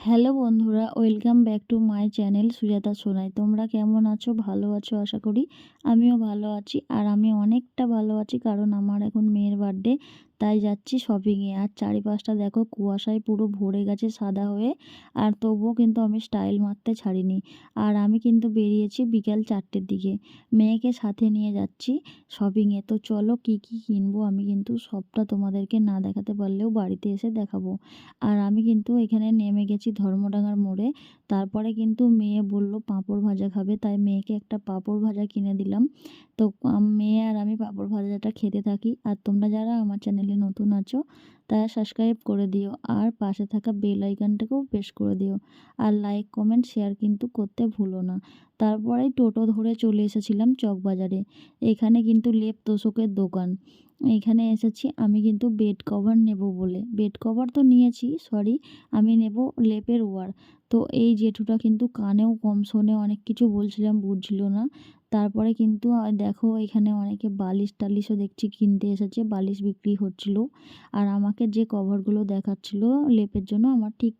Hello বন্ধুরা, welcome back to my channel Sujata Sonai. তোমরা কেমন আছো? ভালো আছো আশা করি। আমিও ভালো আছি, আর আমি অনেকটা ভালো আছি কারণ আমার এখন মেয়ের বার্থডে, তাই যাচ্ছি শপিংয়ে। আর চারিপাশটা দেখো কুয়াশায় পুরো ভরে গেছে সাদা হয়ে, আর তবুও কিন্তু আমি স্টাইল মারতে ছাড়িনি। আর আমি কিন্তু বেরিয়েছি বিকাল 4টের দিকে, মেয়েকে সাথে নিয়ে যাচ্ছি শপিংয়ে। তো চলো কি কি কিনবো আমি কিন্তু সবটা তোমাদেরকে না দেখাতে পারলেও বাড়িতে এসে দেখাবো। আর আমি কিন্তু এখানে নেমে গেছি ধর্মডাঙ্গার মোড়ে। তারপরে কিন্তু মেয়ে বলল পাঁপড় ভাজা খাবে, তাই মেয়েকে একটা পাঁপড় ভাজা কিনে দিলাম। তো মেয়ে আর আমি পাঁপড় ভাজাটা খেতে থাকি। আর তোমরা যারা আমার চ্যানেলে নতুন আছো তারা সাবস্ক্রাইব করে দিও, আর পাশে থাকা বেল আইকনটাকেও প্রেস করে দিও, আর লাইক কমেন্ট শেয়ার কিন্তু করতে ভুলো না। তারপরেই টোটো ধরে চলে এসেছিলাম চকবাজারে। এখানে কিন্তু লেপ তোশকের দোকান। এখানে এসেছি আমি কিন্তু বেড কভার নেব বলে। বেড কভার তো নিয়েছি, সরি, আমি নেব লেপের ওয়ার। তো এই জেঠুটা কিন্তু কানেও কম শোনে, অনেক কিছু বলছিলাম বুঝছিল না। তারপরে কিন্তু দেখো এখানে অনেকে বালিশ টালিশও দেখছি কিনতে এসেছে, বালিশ বিক্রি হচ্ছিল। আর আমাকে যে কভারগুলো দেখাচ্ছিল লেপের জন্য আমার ঠিক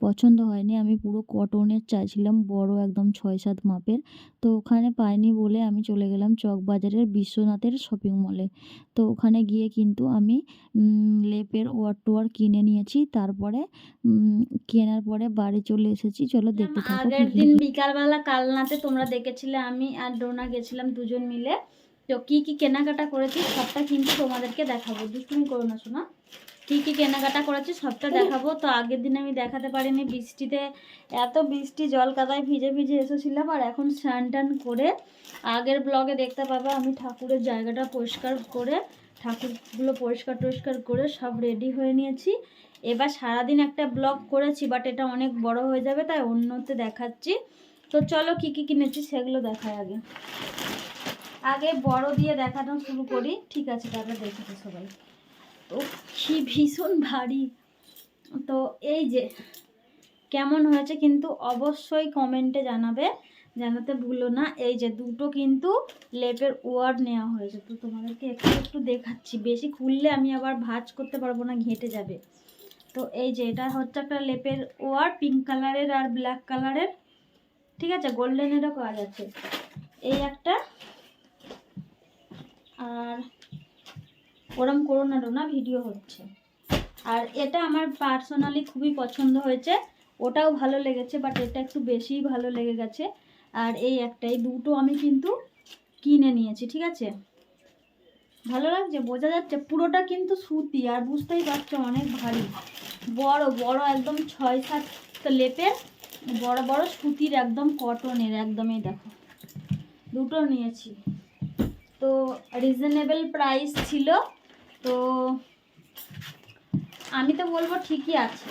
পছন্দ হয়নি। আমি পুরো কটনের চাইছিলাম, বড় একদম 6-7 মাপের। তো ওখানে পাইনি বলে আমি চলে গেলাম চকবাজারের বিশ্বনাথের শপিং মলে। তো ওখানে গিয়ে কিন্তু আমি লেপের ওয়ার টোয়ার কিনে নিয়েছি। তারপরে কেনার পরে বাড়ি চলে এসেছি। চলো দেখতে থাকো। আগের দিন বিকালবেলা কালনাতে তোমরা দেখেছিলে আমি আর ডোনা গেছিলাম দুজন মিলে। তো কি কি কেনাকাটা করেছি সবটা কিন্তু তোমাদেরকে দেখাবো। দুষ্টুমি করো না শোনা। কি কি কেনাকাটা করেছি সবটা দেখাবো। তো আগের দিন আমি দেখাতে পারিনি, বৃষ্টিতে এত বৃষ্টি জল কাদায় ভিজে ভিজে এসেছিলাম। আর এখন স্নান টান করে আগের ব্লগে দেখতে পাবে আমি ঠাকুরের জায়গাটা পরিষ্কার করে, ঠাকুরগুলো পরিষ্কার টরিষ্কার করে সব রেডি হয়ে নিয়েছি। এবার সারাদিন একটা ব্লগ করেছি, বাট এটা অনেক বড় হয়ে যাবে, তাই অন্যতে দেখাচ্ছি। তো চলো কি কি কিনেছি সেগুলো দেখাই। আগে বড় দিয়ে দেখানো শুরু করি, ঠিক আছে? তারপরে দেখেছি সবাই। তো কি ভীষণ ভারী। তো এই যে কেমন হয়েছে কিন্তু অবশ্যই কমেন্টে জানাতে ভুলো না। এই যে দুটো কিন্তু লেপের ওয়ার নেওয়া হয়েছে, তো তোমাদেরকে একটু একটু দেখাচ্ছি। বেশি খুললে আমি আবার ভাঁজ করতে পারবো না, ঘেঁটে যাবে। তো এই যে এটা হচ্ছে একটা লেপের ওয়ার, পিঙ্ক কালারের আর ব্ল্যাক কালারের, ঠিক আছে? গোল্ডেনেরও কাজ আছে। এই একটা, আর ওরম করো না ডোনা, ভিডিও হচ্ছে। আর এটা আমার পার্সোনালি খুবই পছন্দ হয়েছে, ওটাও ভালো লেগেছে, বাট এটা একটু বেশিই ভালো লেগে গেছে। আর এই একটা, এই দুটো আমি কিন্তু কিনে নিয়েছি, ঠিক আছে? ভালো লাগছে, বোঝা যাচ্ছে? পুরোটা কিন্তু সুতি, আর বুঝতেই পারছো অনেক ভারী, বড় বড় একদম 6-7 লেপের, বড় বড় সুতির, একদম কটনের, একদমই দেখো দুটো নিয়েছি। তো রিজনেবল প্রাইস ছিল, তো আমি তো বলবো ঠিকই আছে।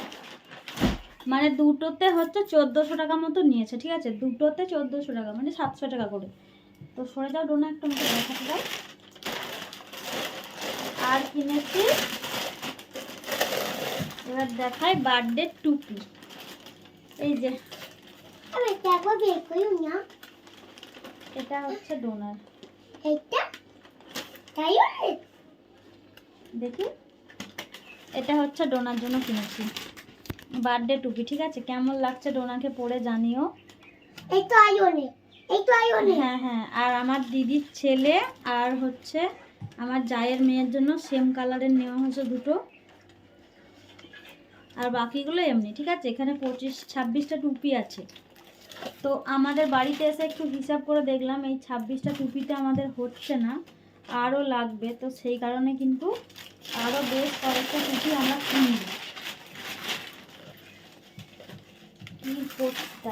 মানে দুটোতে হচ্ছে 1400 টাকা মতো নিয়েছে, ঠিক আছে? দুটোতে 1400 টাকা, মানে 700 টাকা করে। তো সরে যাও ডোনা, একটু আমাকে দেখাতে দাও। আর কিনেছি, এবার দেখাই, বার্থডে টুপি। এই যে এটা হচ্ছে ডোনার, দেখি, এটা হচ্ছে ডোনার জন্য কিনেছি বার্থডে টুপি, ঠিক আছে? কেমন লাগছে ডোনাকে পরে জানিও। হ্যাঁ হ্যাঁ, আর আমার দিদির ছেলে আর হচ্ছে আমার জায়ের মেয়ের জন্য সেম কালারের নেওয়া হয়েছে দুটো, আর বাকিগুলো এমনি, ঠিক আছে? এখানে 25-26টা টুপি আছে। তো আমাদের বাড়িতে এসে একটু হিসাব করে দেখলাম এই 26টা টুপিতে আমাদের হচ্ছে না, আরও লাগবে। তো সেই কারণে কিন্তু আরও বেশ কয়েকটা টুপি আমরা কিনব। কি করতে,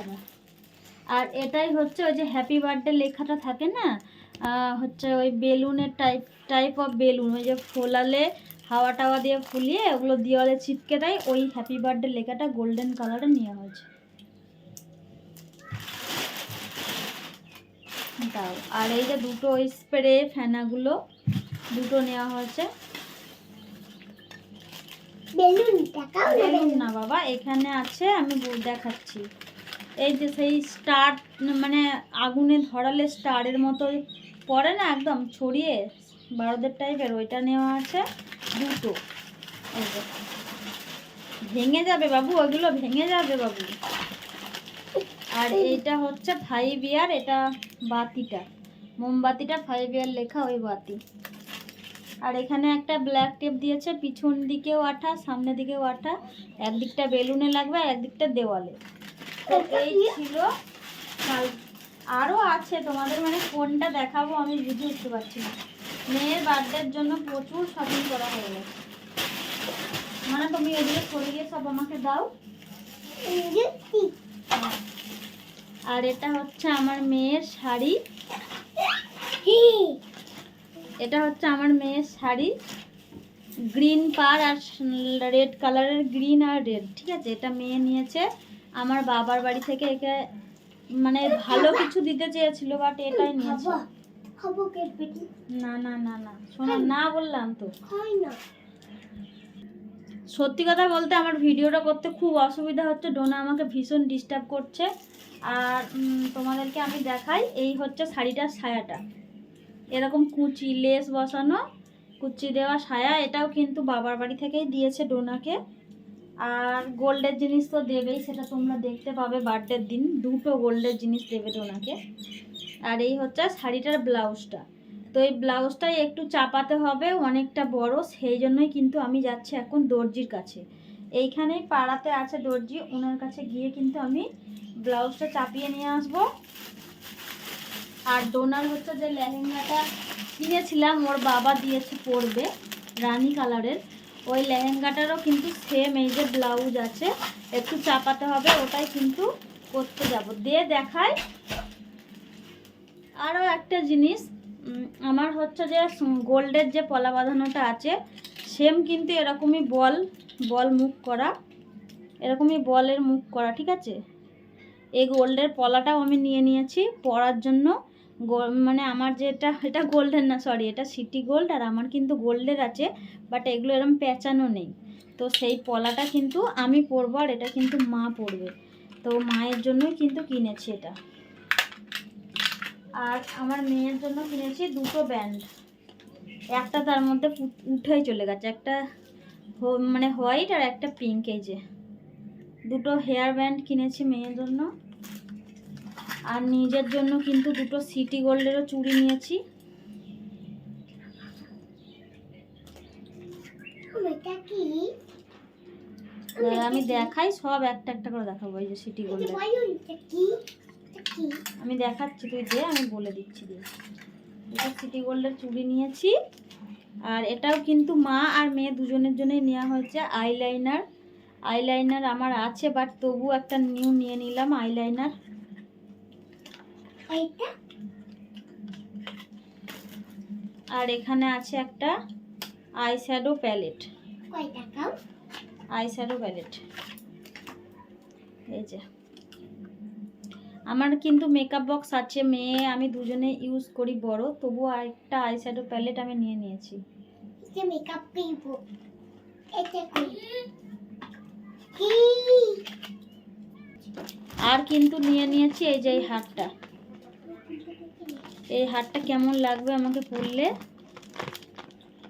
আর এটাই হচ্ছে ওই যে হ্যাপি বার্থডে লেখাটা থাকে না, হচ্ছে ওই বেলুনের টাইপ অফ বেলুন, ওই যে ফোলালে হাওয়া টাওয়া দিয়ে ফুলিয়ে ওগুলো দেওয়ালে ছিটকে দেয়, ওই হ্যাপি বার্থডে লেখাটা গোল্ডেন কালারে নেওয়া হয়েছে। দাও, আর এই যে দুটো ওই স্প্রে ফেনাগুলো দুটো নেওয়া হয়েছে। বেলুন না বাবা, এখানে আছে, আমি দেখাচ্ছি। এই যে সেই স্টার, মানে আগুনে ধরালে স্টারের মতো পড়ে না, একদম ছড়িয়ে বারোদের টাইপের, ওইটা নেওয়া আছে দুটো। এই যে ভেঙে যাবে বাবু, ওগুলো ভেঙে যাবে বাবু। আর এইটা হচ্ছে 5 ইয়ার, এটা বাতিটা, মোমবাতিটা 5 ইয়ার লেখা, ওই বাতি। আর এখানে একটা ব্ল্যাক টেপ দিয়েছে, পিছন দিকেও আঠা, সামনের দিকেও আঠা, একদিকটা বেলুনে লাগবে আর একদিকটা দেওয়ালে। তো এই ছিল। আরও আছে তোমাদের, মানে কোনটা দেখাবো আমি বুঝে উঠতে পারছি না। মেয়ের বার্থডের জন্য প্রচুর শপিং করা হয়ে গেছে। মানে তুমি এদিকে সরে গিয়ে সব আমাকে দাও। আর এটা হচ্ছে আমার মেয়ের শাড়ি, এটা হচ্ছে আমার মেয়ের শাড়ি, গ্রিন পার আর রেড কালারের, গ্রিন আর রেড, ঠিক আছে। এটা মেয়ে নিয়েছে আমার বাবার বাড়ি থেকে। একে মানে ভালো কিছু দিতে চেয়েছিল, বাট এটাই নিয়েছে। না না না না শোনো না, বললাম তো। সত্যি কথা বলতে আমার ভিডিওটা করতে খুব অসুবিধা হচ্ছে, ডোনা আমাকে ভীষণ ডিস্টার্ব করছে। আর তোমাদেরকে আমি দেখাই, এই হচ্ছে শাড়িটার সায়াটা, এরকম কুচি লেস বসানো, কুচি দেওয়া সায়া। এটাও কিন্তু বাবার বাড়ি থেকেই দিয়েছে ডোনাকে। আর গোল্ডের জিনিস তো দেবেই, সেটা তোমরা দেখতে পাবে বার্থডের দিন, 2টো গোল্ডের জিনিস দেবে ডোনাকে। আর এই হচ্ছে শাড়িটার ব্লাউজটা। তো এই ব্লাউজটাই একটু চাপাতে হবে, অনেকটা বড়, সেই জন্যই কিন্তু আমি যাচ্ছি এখন দর্জির কাছে। এইখানেই পাড়াতে আছে দর্জি, ওনার কাছে গিয়ে কিন্তু আমি ব্লাউজটা চাপিয়ে নিয়ে আসব। আর ডোনার হচ্ছে যে লেহেঙ্গাটা কিনেছিলাম, ওর বাবা দিয়েছে পরবে, রানী কালারের, ওই লেহেঙ্গাটারও কিন্তু সেম এই যে ব্লাউজ আছে, একটু চাপাতে হবে, ওটাই কিন্তু করতে যাব। দিয়ে দেখাই আরও একটা জিনিস, আমার হচ্ছে যে গোল্ডের যে পলা বাঁধানোটা আছে, সেম কিন্তু এরকমই বল মুখ করা, এরকমই বলের মুখ করা, ঠিক আছে। এই গোল্ডের পলাটাও আমি নিয়ে নিয়েছি পরার জন্য। মানে আমার যেটা, এটা গোল্ডের না, সরি, এটা সিটি গোল্ড, আর আমার কিন্তু গোল্ডের আছে, বাট এগুলো এরকম পেঁচানো নেই। তো সেই পলাটা কিন্তু আমি পরবো, আর এটা কিন্তু মা পরবে। তো মায়ের জন্যই কিন্তু কিনেছি এটা। আর আমার মেয়ের জন্য কিনেছি 2টো ব্যান্ড, একটা তার মধ্যে উঠেই চলে গেছে, একটা মানে হোয়াইট আর একটা পিঙ্ক। এই যে 2টো হেয়ার ব্যান্ড কিনেছি মেয়ের জন্য। আর নিজের জন্য কিন্তু 2টো সিটি গোল্ডেরও চুড়ি নিয়েছি। আমি দেখাই, সব একটা একটা করে দেখাবো। এই যে সিটি গোল্ডের, আমি দেখাচ্ছি, তুই দে, আমি বলে দিচ্ছি। দিয়ে এটা সিটি গোল্ডের চুড়ি নিয়েছি। আর এটাও কিন্তু মা আর মেয়ে দুজনের জন্যই নেওয়া হয়েছে। আইলাইনার আমার আছে, বাট তবু একটা নিউ নিয়ে নিলাম আইলাইনার। আর এখানে আছে একটা আইশ্যাডো প্যালেট, এই যে। আমার কিন্তু মেকআপ বক্স আছে, মেয়ে আমি দুজনে ইউজ করি বড়, তবু একটা আইশ্যাডো প্যালেট আমি নিয়ে নিয়েছি। আর কিন্তু নিয়ে নিয়েছি এই যে এই হারটা। এই হারটা কেমন লাগবে আমাকে পরলে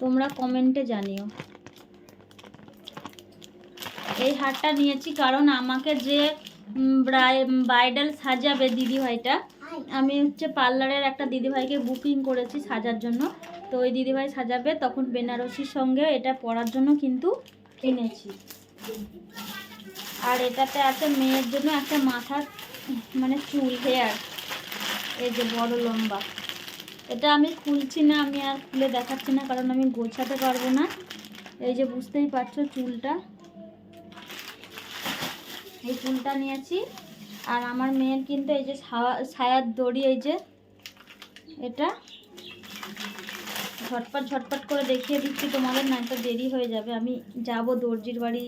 তোমরা কমেন্টে জানিও। এই হারটা নিয়েছি কারণ আমাকে যে ব্রাইডাল সাজাবে দিদিভাইটা, আমি হচ্ছে পার্লারের একটা দিদিভাইকে বুকিং করেছি সাজার জন্য। তো ওই দিদিভাই সাজাবে, তখন বেনারসির সঙ্গে এটা পরার জন্য কিন্তু কিনেছি। আর এটাতে আছে মেয়ের জন্য একটা মাথার মানে চুল, হেয়ার, এই যে বড় লম্বা। এটা আমি খুলছি না, আমি আর খুলে দেখাচ্ছি না, কারণ আমি গোছাতে পারবো না। এই যে বুঝতেই পারছো চুলটা, এই চুলটা নিয়েছি। আর আমার মেয়ের কিন্তু এই যে ছায়ার দড়ি, এই যে এটা ঝটপট করে দেখিয়ে দিচ্ছি তোমাদের, না একটা দেরি হয়ে যাবে। আমি যাব দর্জির বাড়ি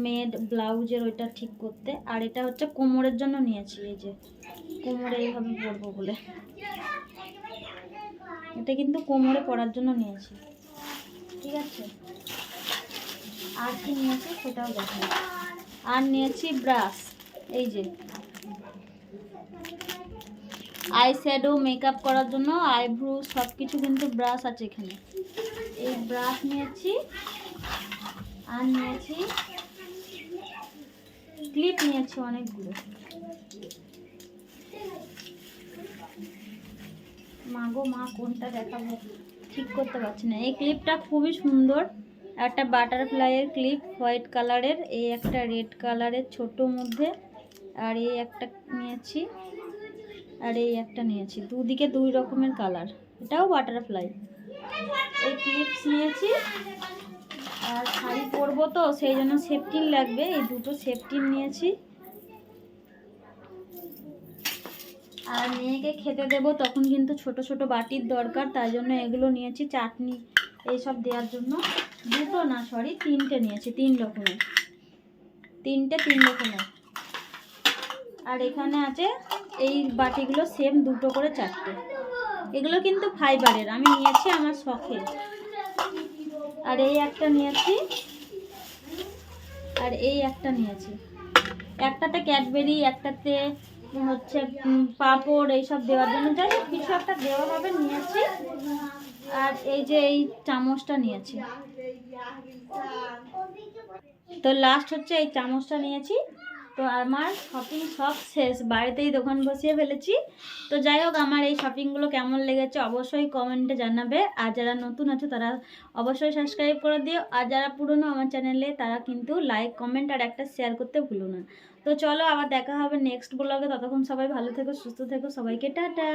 মেয়ের ব্লাউজের ওইটা ঠিক করতে। আর এটা হচ্ছে কোমরের জন্য নিয়েছি, এই যে কোমরে এইভাবে পরবো বলে, এটা কিন্তু কোমরে পরার জন্য নিয়েছি, ঠিক আছে। আর কি নিয়েছি সেটাও দেখো। আর নিয়েছি ব্রাশ, এই যে আই শ্যাডো মেকআপ করার জন্য, আইব্রো সব কিছু কিন্তু ব্রাশ আছে এখানে। এই ব্রাশ নিয়েছি। আর নিয়েছি ক্লিপ নিয়েছি অনেকগুলো। মা গো মা, কোনটা দেখাবো ঠিক করতে পারছি না। এই ক্লিপটা খুবই সুন্দর, একটা বাটারফ্লাইয়ের ক্লিপ হোয়াইট কালারের, এই একটা রেড কালারের ছোট মধ্যে, আর এই একটা নিয়েছি, আর এই একটা নিয়েছি, দুদিকে দুই রকমের কালার, এটাও বাটারফ্লাই। এই ক্লিপস নিয়েছি, আর শাড়ি পরবো তো সেই জন্য সেফটিন লাগবে, এই দুটো সেফটিন নিয়েছি। আর মেয়েকে খেতে দেবো তখন কিন্তু ছোট ছোট বাটির দরকার, তাই জন্য এগুলো নিয়েছি, চাটনি এইসব দেওয়ার জন্য। দুটো না, সরি, তিনটে নিয়েছি, তিন রকমের। আর এখানে আছে এই বাটিগুলো সেম দুটো করে চারটে। এগুলো কিন্তু ফাইবারের, আমি নিয়েছি আমার শখে। আর এই একটা নিয়েছি, আর এই একটা নিয়েছি। একটাতে ক্যাডবেরি, একটাতে হচ্ছে পাঁপড় এইসব দেওয়ার জন্য, যাই হোক কিছু একটা দেওয়া হবে, নিয়েছি। আর এই যে এই চামচটা নিয়েছি। তো লাস্ট হচ্ছে এই চামচটা নিয়েছি। তো আমার শপিং সব শেষ, বাড়িতেই দোকান বসিয়ে ফেলেছি। তো যাই হোক, আমার এই শপিংগুলো কেমন লেগেছে অবশ্যই কমেন্টে জানাবে। আর যারা নতুন আছে তারা অবশ্যই সাবস্ক্রাইব করে দিও, আর যারা পুরনো আমার চ্যানেলে তারা কিন্তু লাইক, কমেন্ট আর একটা শেয়ার করতে ভুলো না। তো চলো আবার দেখা হবে নেক্সট ব্লগে, ততক্ষণ সবাই ভালো থেকো, সুস্থ থেকো, সবাইকে টাটা।